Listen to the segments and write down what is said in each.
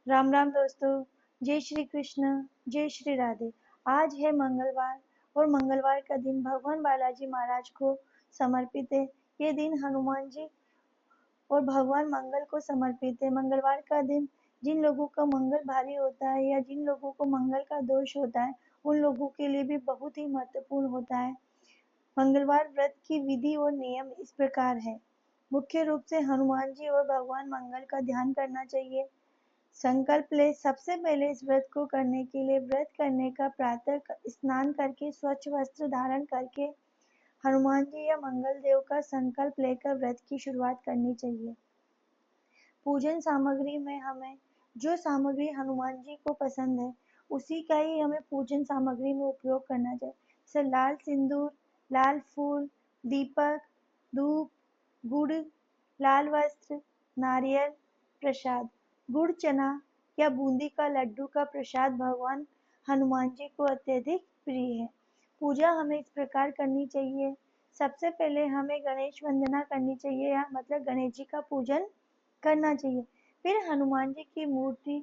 राम राम दोस्तों। जय श्री कृष्ण। जय श्री राधे। आज है मंगलवार और मंगलवार का दिन भगवान बालाजी महाराज को समर्पित है। ये दिन हनुमान जी और भगवान मंगल को समर्पित है। मंगलवार का दिन जिन लोगों का मंगल भारी होता है या जिन लोगों को मंगल का दोष होता है उन लोगों के लिए भी बहुत ही महत्वपूर्ण होता है। मंगलवार व्रत की विधि और नियम इस प्रकार है। मुख्य रूप से हनुमान जी और भगवान मंगल का ध्यान करना चाहिए। संकल्प ले। सबसे पहले इस व्रत को करने के लिए व्रत करने का प्रातः स्नान करके स्वच्छ वस्त्र धारण करके हनुमान जी या मंगल देव का संकल्प लेकर व्रत की शुरुआत करनी चाहिए। पूजन सामग्री में हमें जो सामग्री हनुमान जी को पसंद है उसी का ही हमें पूजन सामग्री में उपयोग करना चाहिए। जैसे लाल सिंदूर, लाल फूल, दीपक, धूप, गुड़, लाल वस्त्र, नारियल, प्रसाद। गुड़ चना या बूंदी का लड्डू का प्रसाद भगवान हनुमान जी को अत्यधिक प्रिय है। पूजा हमें इस प्रकार करनी चाहिए। सबसे पहले हमें गणेश वंदना करनी चाहिए या मतलब गणेश जी का पूजन करना चाहिए। फिर हनुमान जी की मूर्ति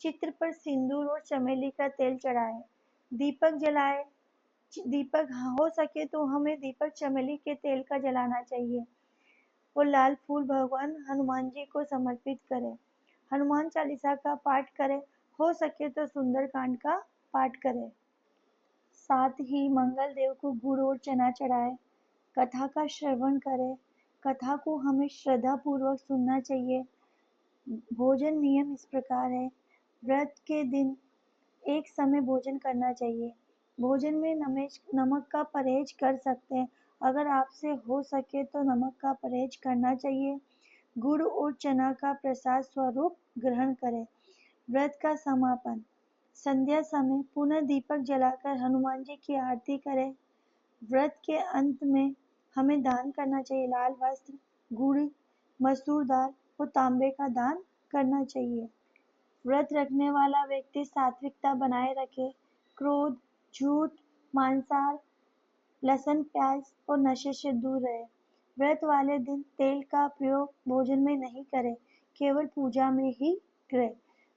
चित्र पर सिंदूर और चमेली का तेल चढ़ाएं, दीपक जलाएं। दीपक हो सके तो हमें दीपक चमेली के तेल का जलाना चाहिए और लाल फूल भगवान हनुमान जी को समर्पित करें। हनुमान चालीसा का पाठ करें, हो सके तो सुंदरकांड का पाठ करें। साथ ही मंगल देव को गुड़ और चना चढ़ाएं। कथा का श्रवण करें। कथा को हमें श्रद्धा पूर्वक सुनना चाहिए। भोजन नियम इस प्रकार है। व्रत के दिन एक समय भोजन करना चाहिए। भोजन में नमक का परहेज कर सकते हैं। अगर आपसे हो सके तो नमक का परहेज करना चाहिए। गुड़ और चना का प्रसाद स्वरूप ग्रहण करें। व्रत का समापन। संध्या समय पुनः दीपक जलाकर हनुमान जी की आरती करें। व्रत के अंत में हमें दान करना चाहिए। लाल वस्त्र, गुड़, मसूर दाल और तांबे का दान करना चाहिए। व्रत रखने वाला व्यक्ति सात्विकता बनाए रखे। क्रोध, झूठ, मांसाहार, लहसुन, प्याज और नशे से दूर रहे। व्रत वाले दिन तेल का प्रयोग भोजन में नहीं करें, केवल पूजा में ही करें।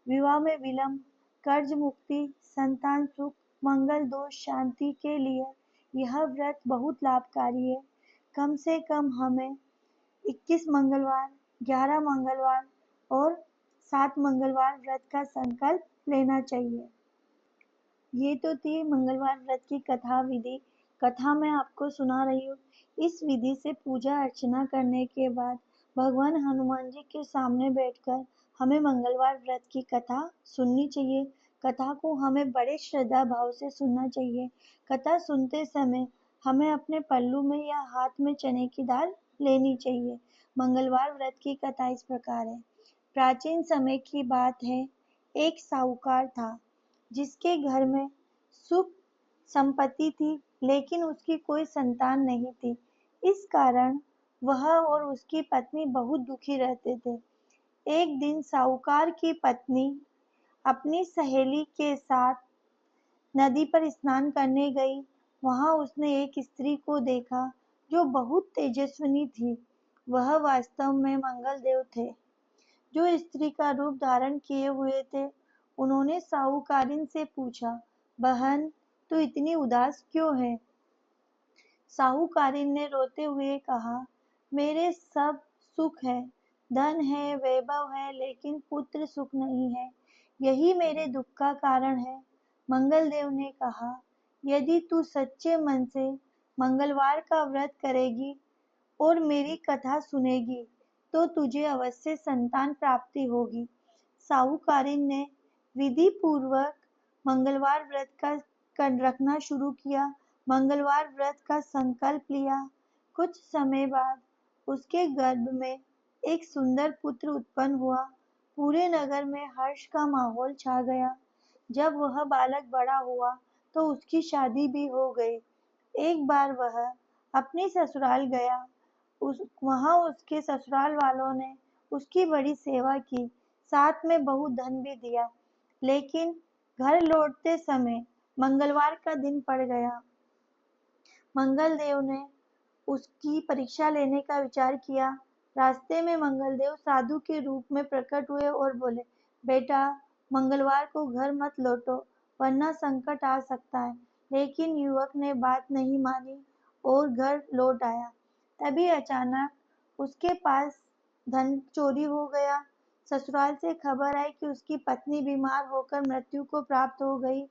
विवाह में विलंब, कर्ज मुक्ति, संतान सुख, मंगल दोष शांति के लिए यह व्रत बहुत लाभकारी है। कम से कम हमें 21 मंगलवार, 11 मंगलवार और 7 मंगलवार व्रत का संकल्प लेना चाहिए। ये तो थी मंगलवार व्रत की कथा विधि। कथा मैं आपको सुना रही हूँ। इस विधि से पूजा अर्चना करने के बाद भगवान हनुमान जी के सामने बैठकर हमें मंगलवार व्रत की कथा सुननी चाहिए। कथा को हमें बड़े श्रद्धा भाव से सुनना चाहिए। कथा सुनते समय हमें अपने पल्लू में या हाथ में चने की दाल लेनी चाहिए। मंगलवार व्रत की कथा इस प्रकार है। प्राचीन समय की बात है, एक साहूकार था जिसके घर में सुख संपत्ति थी, लेकिन उसकी कोई संतान नहीं थी। इस कारण वह और उसकी पत्नी बहुत दुखी रहते थे। एक दिन साहूकार की पत्नी अपनी सहेली के साथ नदी पर स्नान करने गई। वहां उसने एक स्त्री को देखा जो बहुत तेजस्विनी थी। वह वास्तव में मंगल देव थे, जो स्त्री का रूप धारण किए हुए थे। उन्होंने साहूकारिन से पूछा, बहन, तू इतनी उदास क्यों है? साहूकारिन ने रोते हुए कहा, मेरे सब सुख है, धन है, वैभव है, लेकिन पुत्र सुख नहीं है। यही मेरे दुख का कारण है। मंगल देव ने कहा, यदि तू सच्चे मन से मंगलवार का व्रत करेगी और मेरी कथा सुनेगी तो तुझे अवश्य संतान प्राप्ति होगी। साहूकारिन ने विधि पूर्वक मंगलवार व्रत का रखना शुरू किया। मंगलवार व्रत का संकल्प लिया। कुछ समय बाद उसके गर्भ में एक सुंदर पुत्र उत्पन्न हुआ। पूरे नगर में हर्ष का माहौल छा गया। जब वह बालक बड़ा हुआ तो उसकी शादी भी हो गई। एक बार वह अपने ससुराल गया। वहां उसके ससुराल वालों ने उसकी बड़ी सेवा की, साथ में बहुत धन भी दिया। लेकिन घर लौटते समय मंगलवार का दिन पड़ गया। मंगल देव ने उसकी परीक्षा लेने का विचार किया। रास्ते में मंगल देव साधु के रूप में प्रकट हुए और बोले, बेटा, मंगलवार को घर मत लौटो वरना संकट आ सकता है। लेकिन युवक ने बात नहीं मानी और घर लौट आया। तभी अचानक उसके पास धन चोरी हो गया। ससुराल से खबर आई कि उसकी पत्नी बीमार होकर मृत्यु को प्राप्त हो गई।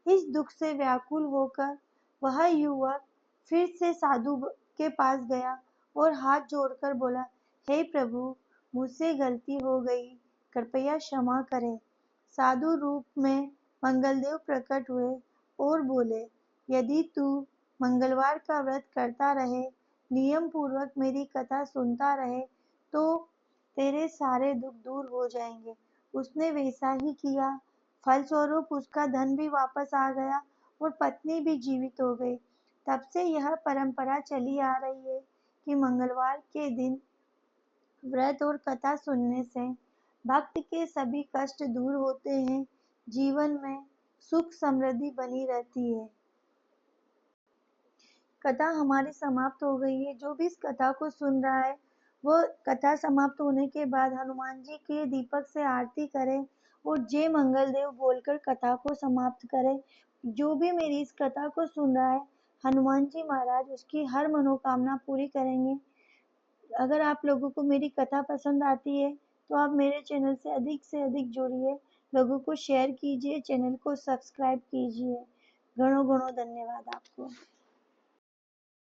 इस दुख से व्याकुल होकर वह युवक फिर से साधु के पास गया और हाथ जोड़कर बोला, हे प्रभु, मुझसे गलती हो गई, कृपया क्षमा करें। साधु रूप में मंगलदेव प्रकट हुए और बोले, यदि तू मंगलवार का व्रत करता रहे, नियम पूर्वक मेरी कथा सुनता रहे, तो तेरे सारे दुख दूर हो जाएंगे। उसने वैसा ही किया। फलस्वरूप उसका धन भी वापस आ गया और पत्नी भी जीवित हो गई। तब से यह परंपरा चली आ रही है कि मंगलवार के दिन व्रत और कथा सुनने से भक्त के सभी कष्ट दूर होते हैं, जीवन में सुख समृद्धि बनी रहती है। कथा हमारी समाप्त हो गई है। जो भी इस कथा को सुन रहा है वो कथा समाप्त होने के बाद हनुमान जी के दीपक से आरती करे और जय मंगल देव बोलकर कथा को समाप्त करे। जो भी मेरी इस कथा को सुन रहा है, हनुमान जी महाराज उसकी हर मनोकामना पूरी करेंगे। अगर आप लोगों को मेरी कथा पसंद आती है तो आप मेरे चैनल से अधिक जुड़िए, लोगों को शेयर कीजिए, चैनल को सब्सक्राइब कीजिए। घणो घणो धन्यवाद आपको।